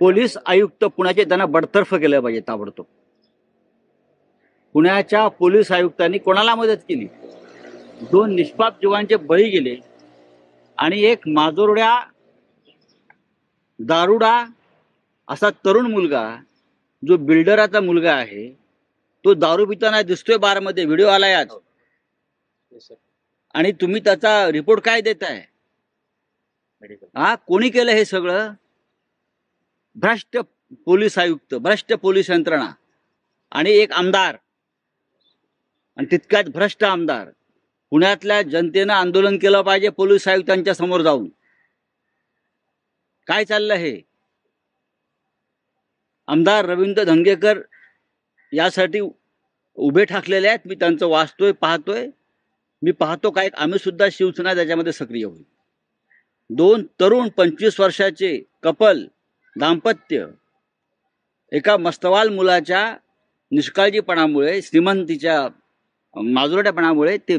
Police आयुक्त पुण्याचे त्यांना बडतर्फ केलं पाहिजे ताबडतोब. पुण्याच्या पोलीस आयुक्तांनी कोणाला मदत केली? 2 निष्पाप जीवांचे बळी गेले आणि एक माजोरड्या दारुडा असा तरुण मुलगा जो बिल्डराचा मुलगा आहे तो दारू पिताना दिसतोय बारमध्ये, व्हिडिओ आलाय आज. आणि तुम्ही त्याचा रिपोर्ट काय देताय? कोणी केलं हे सगळं? भ्रष्ट पोलीस आयुक्त, भ्रष्ट पोलीस यंत्रणा आणि एक आमदार, आणि तितक्याच भ्रष्ट आमदार. पुण्यातल्या जनतेनं आंदोलन केलं पाहिजे पोलीस आयुक्तांच्या समोर जाऊन. काय चाललं हे? आमदार रवींद्र धंगेकर यासाठी उभे ठाकलेले आहेत. मी त्यांचं वाचतोय, पाहतोय. मी पाहतो काय आम्ही सुद्धा शिवसेना त्याच्यामध्ये सक्रिय होईल. 2 तरुण 25 वर्षाचे कपल दाम्पत्य एका मस्तवाल मुलाच्या निष्काळजीपणामुळे, श्रीमंतीच्या माजुरट्यापणामुळे ते